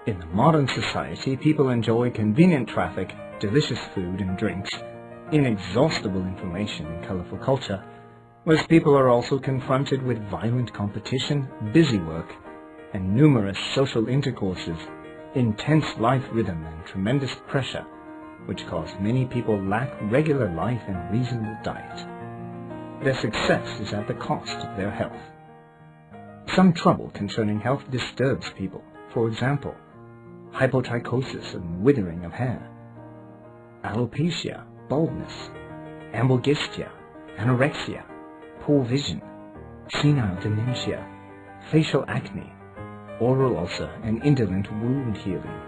In the modern society, people enjoy convenient traffic, delicious food and drinks, inexhaustible information and colorful culture, whereas people are also confronted with violent competition, busy work, and numerous social intercourses, intense life rhythm and tremendous pressure, which cause many people lack regular life and reasonable diet. Their success is at the cost of their health. Some trouble concerning health disturbs people. For example, hypotrichosis and withering of hair, alopecia, baldness, amblyopia, anorexia, poor vision, senile dementia, facial acne, oral ulcer, and indolent wound healing.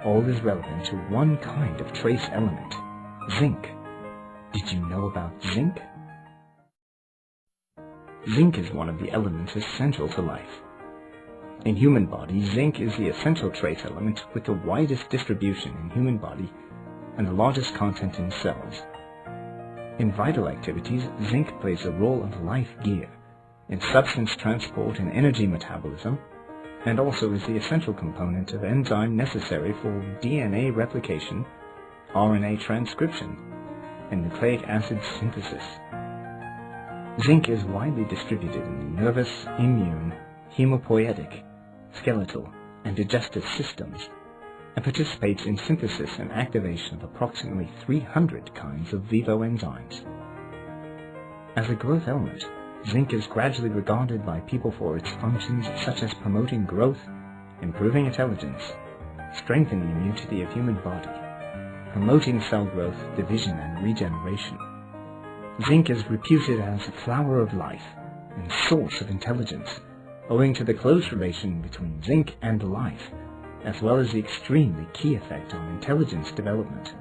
All is relevant to one kind of trace element, zinc. Did you know about zinc? Zinc is one of the elements essential to life. In human body, zinc is the essential trace element with the widest distribution in human body and the largest content in cells. In vital activities, zinc plays a role of life gear in substance transport and energy metabolism, and also is the essential component of enzyme necessary for DNA replication, RNA transcription, and nucleic acid synthesis. Zinc is widely distributed in the nervous, immune, hemopoietic, skeletal, and digestive systems, and participates in synthesis and activation of approximately 300 kinds of vivo enzymes. As a growth element, zinc is gradually regarded by people for its functions such as promoting growth, improving intelligence, strengthening the immunity of human body, promoting cell growth, division, and regeneration. Zinc is reputed as the flower of life and source of intelligence, owing to the close relation between zinc and life, as well as the extremely key effect on intelligence development.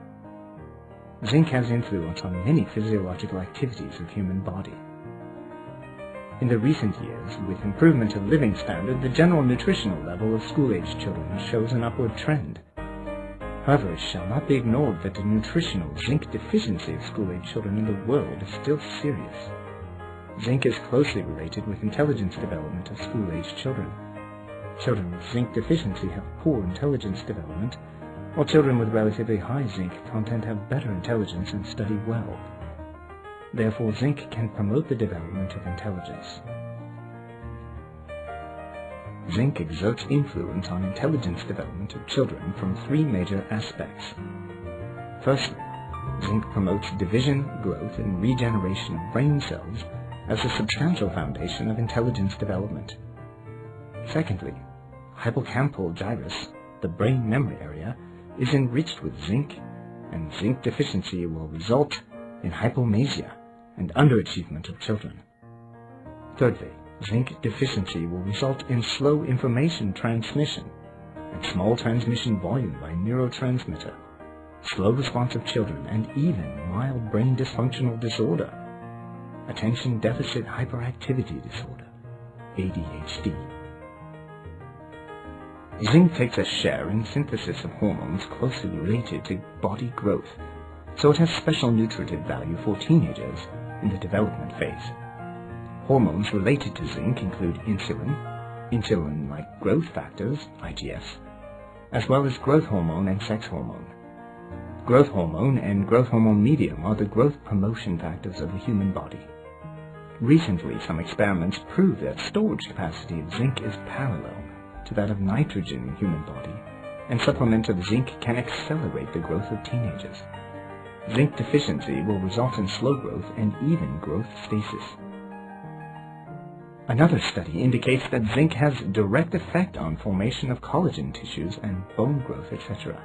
Zinc has influence on many physiological activities of human body. In the recent years, with improvement of living standard, the general nutritional level of school-aged children shows an upward trend. However, it shall not be ignored that the nutritional zinc deficiency of school-aged children in the world is still serious. Zinc is closely related with intelligence development of school-aged children. Children with zinc deficiency have poor intelligence development, while children with relatively high zinc content have better intelligence and study well. Therefore, zinc can promote the development of intelligence. Zinc exerts influence on intelligence development of children from three major aspects. Firstly, zinc promotes division, growth, and regeneration of brain cells as a substantial foundation of intelligence development. Secondly, hippocampal gyrus, the brain memory area, is enriched with zinc, and zinc deficiency will result in hypomasia and underachievement of children. Thirdly, zinc deficiency will result in slow information transmission and small transmission volume by neurotransmitter, slow response of children, and even mild brain dysfunctional disorder, attention deficit hyperactivity disorder, ADHD. Zinc takes a share in synthesis of hormones closely related to body growth, so it has special nutritive value for teenagers in the development phase. Hormones related to zinc include insulin, insulin-like growth factors, IGF, as well as growth hormone and sex hormone. Growth hormone and growth hormone medium are the growth promotion factors of the human body. Recently, some experiments prove that storage capacity of zinc is parallel to that of nitrogen in human body, and supplement of zinc can accelerate the growth of teenagers. Zinc deficiency will result in slow growth and even growth stasis. Another study indicates that zinc has direct effect on formation of collagen tissues and bone growth, etc.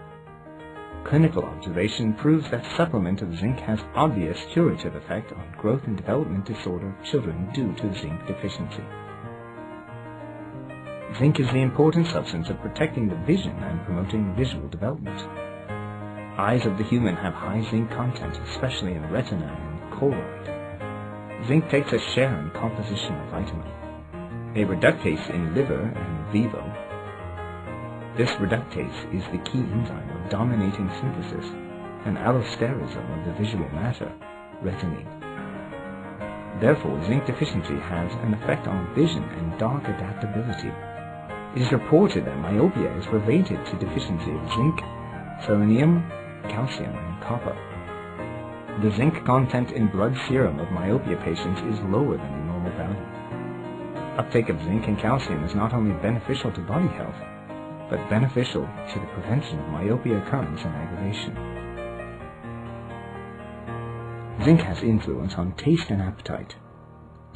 Clinical observation proves that supplement of zinc has obvious curative effect on growth and development disorder of children due to zinc deficiency. Zinc is the important substance of protecting the vision and promoting visual development. Eyes of the human have high zinc content, especially in retina and choroid. Zinc takes a share in composition of vitamin, a reductase in liver and vivo. This reductase is the key enzyme of dominating synthesis and allosterism of the visual matter, retinine. Therefore, zinc deficiency has an effect on vision and dark adaptability. It is reported that myopia is related to deficiency of zinc, selenium, calcium, and copper. The zinc content in blood serum of myopia patients is lower than the normal value. Uptake of zinc and calcium is not only beneficial to body health, but beneficial to the prevention of myopia occurrence and aggravation. Zinc has influence on taste and appetite.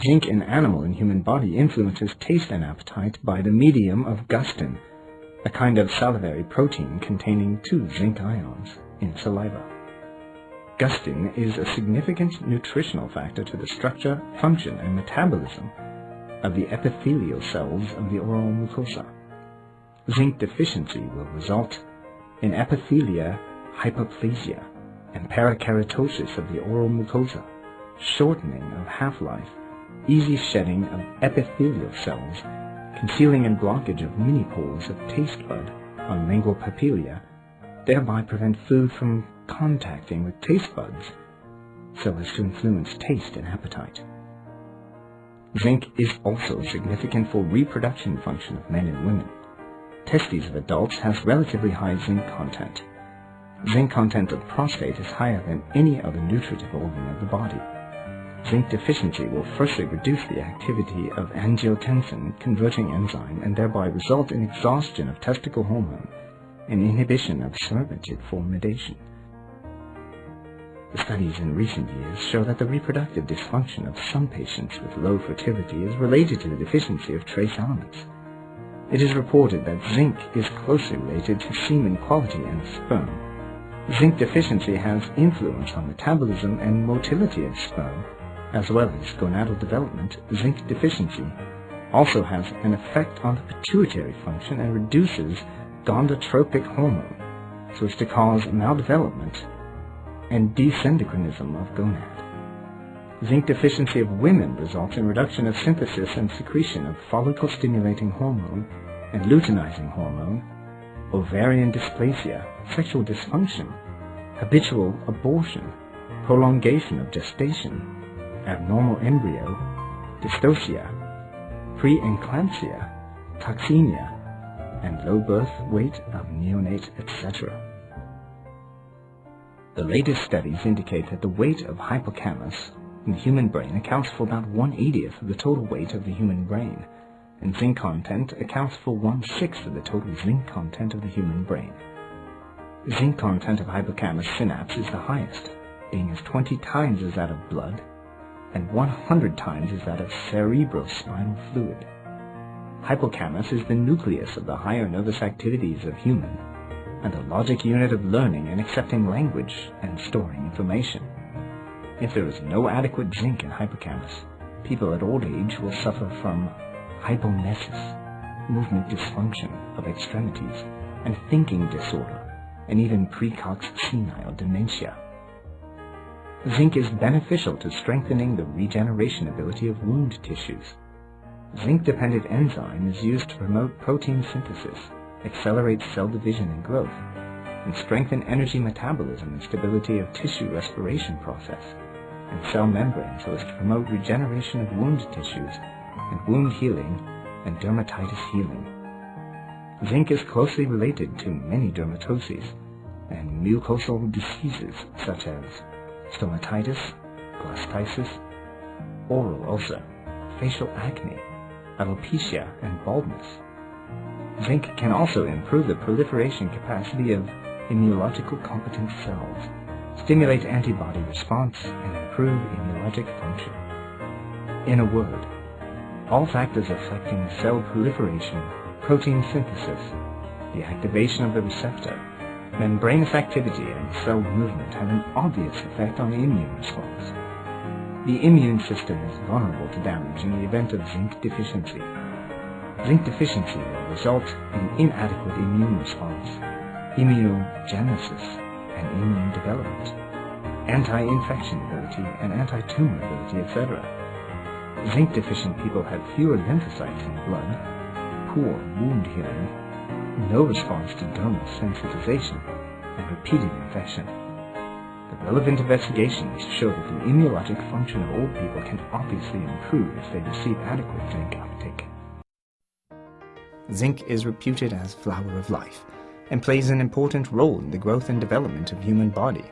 Zinc in animal and human body influences taste and appetite by the medium of gustin, a kind of salivary protein containing 2 zinc ions in saliva. Gustin is a significant nutritional factor to the structure, function, and metabolism of the epithelial cells of the oral mucosa. Zinc deficiency will result in epithelia hypoplasia and parakeratosis of the oral mucosa, shortening of half-life, easy shedding of epithelial cells, concealing and blockage of mini-pores of taste bud on lingual papillae, thereby prevent food from contacting with taste buds so as to influence taste and appetite. Zinc is also significant for reproduction function of men and women. Testes of adults has relatively high zinc content. Zinc content of prostate is higher than any other nutritive organ of the body. Zinc deficiency will firstly reduce the activity of angiotensin converting enzyme and thereby result in exhaustion of testicle hormone and inhibition of spermatocyte formation. The studies in recent years show that the reproductive dysfunction of some patients with low fertility is related to the deficiency of trace elements. It is reported that zinc is closely related to semen quality and sperm. Zinc deficiency has influence on metabolism and motility of sperm, as well as gonadal development. Zinc deficiency also has an effect on the pituitary function and reduces gonadotrophic hormone, so as to cause maldevelopment and desynchronism of gonad. Zinc deficiency of women results in reduction of synthesis and secretion of follicle-stimulating hormone and luteinizing hormone, ovarian dysplasia, sexual dysfunction, habitual abortion, prolongation of gestation, abnormal embryo, dystocia, preeclampsia, toxemia, and low birth weight of neonate, etc. The latest studies indicate that the weight of hippocampus in the human brain accounts for about 1/80th of the total weight of the human brain, and zinc content accounts for 1/6 of the total zinc content of the human brain. The zinc content of hippocampus synapse is the highest, being as 20 times as that of blood and 100 times as that of cerebrospinal fluid. Hippocampus is the nucleus of the higher nervous activities of human and the logic unit of learning and accepting language and storing information. If there is no adequate zinc in hippocampus, people at old age will suffer from hyponesis, movement dysfunction of extremities, and thinking disorder, and even precox senile dementia. Zinc is beneficial to strengthening the regeneration ability of wound tissues. Zinc-dependent enzyme is used to promote protein synthesis, accelerate cell division and growth, and strengthen energy metabolism and stability of tissue respiration process, and cell membrane so as to promote regeneration of wound tissues and wound healing and dermatitis healing. Zinc is closely related to many dermatoses and mucosal diseases such as stomatitis, glossitis, oral ulcer, facial acne, alopecia, and baldness. Zinc can also improve the proliferation capacity of immunological competent cells, stimulate antibody response, and improve immunologic function. In a word, all factors affecting cell proliferation, protein synthesis, the activation of the receptor, membranous activity, and cell movement have an obvious effect on the immune response. The immune system is vulnerable to damage in the event of zinc deficiency. Zinc deficiency will result in inadequate immune response, immunogenesis, and immune development, anti-infection ability and anti-tumor ability, etc. Zinc-deficient people have fewer lymphocytes in blood, poor wound healing, no response to dermal sensitization, and repeated infection. The relevant investigations show that the immunologic function of old people can obviously improve if they receive adequate zinc uptake. Zinc is reputed as flower of life and plays an important role in the growth and development of human body.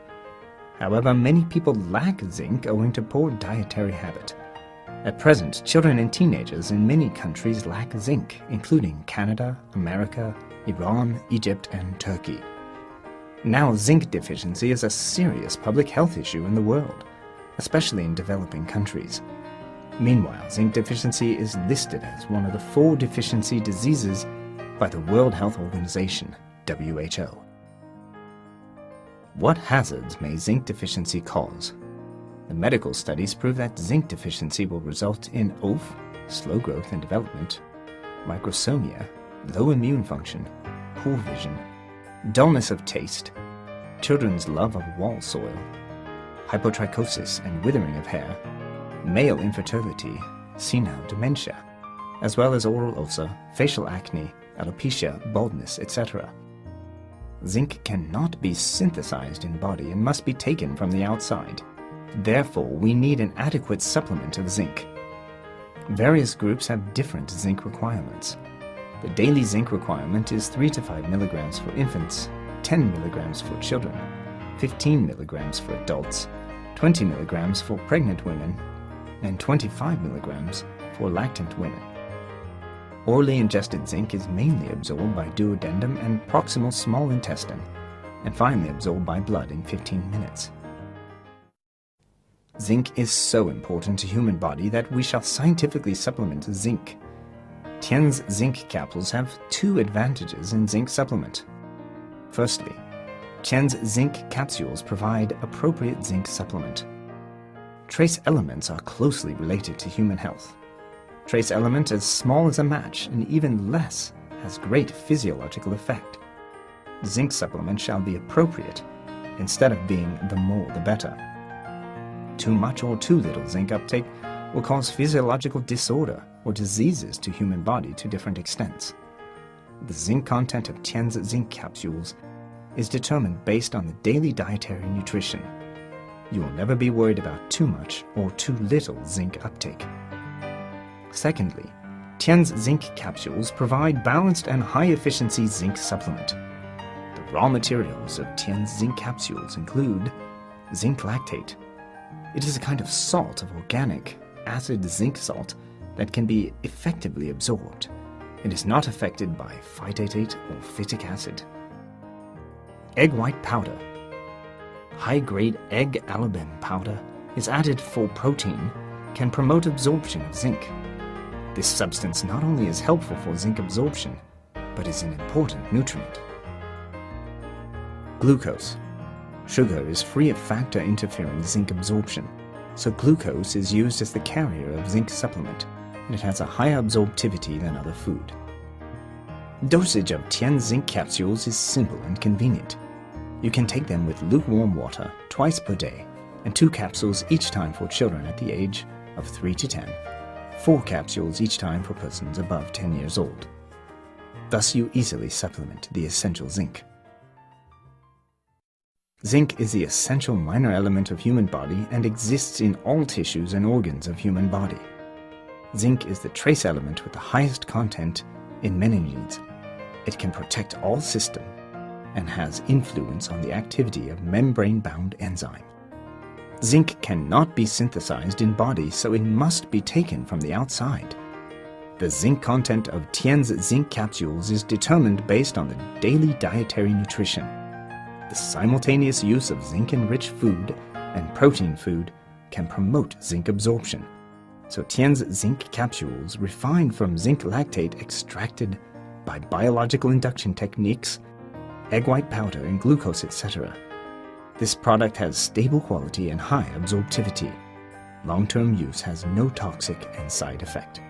However, many people lack zinc owing to poor dietary habit. At present, children and teenagers in many countries lack zinc, including Canada, America, Iran, Egypt, and Turkey. Now, zinc deficiency is a serious public health issue in the world, especially in developing countries. Meanwhile, zinc deficiency is listed as one of the 4 deficiency diseases by the World Health Organization, WHO. What hazards may zinc deficiency cause? The medical studies prove that zinc deficiency will result in OAF, slow growth and development, microsomia, low immune function, poor vision, dullness of taste, children's love of wall soil, hypotrichosis and withering of hair, male infertility, senile dementia, as well as oral ulcer, facial acne, alopecia, baldness, etc. Zinc cannot be synthesized in body and must be taken from the outside. Therefore, we need an adequate supplement of zinc. Various groups have different zinc requirements. The daily zinc requirement is 3 to 5 milligrams for infants, 10 milligrams for children, 15 milligrams for adults, 20 milligrams for pregnant women, and 25 milligrams for lactant women. Orally ingested zinc is mainly absorbed by duodenum and proximal small intestine, and finally absorbed by blood in 15 minutes. Zinc is so important to human body that we shall scientifically supplement zinc. Tiens zinc capsules have 2 advantages in zinc supplement. Firstly, Tiens zinc capsules provide appropriate zinc supplement. Trace elements are closely related to human health. Trace element as small as a match and even less has great physiological effect. Zinc supplement shall be appropriate instead of being the more the better. Too much or too little zinc uptake will cause physiological disorder or diseases to human body to different extents. The zinc content of Tiens zinc capsules is determined based on the daily dietary nutrition. You will never be worried about too much or too little zinc uptake. Secondly, Tiens zinc capsules provide balanced and high-efficiency zinc supplement. The raw materials of Tiens zinc capsules include zinc lactate. It is a kind of salt of organic, acid zinc salt that can be effectively absorbed. It is not affected by phytate or phytic acid. Egg white powder. High-grade egg albumin powder is added for protein, can promote absorption of zinc. This substance not only is helpful for zinc absorption, but is an important nutrient. Glucose. Sugar is free of factor interfering zinc absorption, so glucose is used as the carrier of zinc supplement, and it has a higher absorptivity than other food. Dosage of Tiens zinc capsules is simple and convenient. You can take them with lukewarm water twice per day, and 2 capsules each time for children at the age of 3 to 10, 4 capsules each time for persons above 10 years old. Thus you easily supplement the essential zinc. Zinc is the essential minor element of human body and exists in all tissues and organs of human body. Zinc is the trace element with the highest content in many needs. It can protect all systems and has influence on the activity of membrane-bound enzyme. Zinc cannot be synthesized in body, so it must be taken from the outside. The zinc content of Tiens zinc capsules is determined based on the daily dietary nutrition. The simultaneous use of zinc-enriched food and protein food can promote zinc absorption. So Tiens zinc capsules refined from zinc lactate extracted by biological induction techniques, egg white powder and glucose, etc. This product has stable quality and high absorptivity. Long-term use has no toxic and side effect.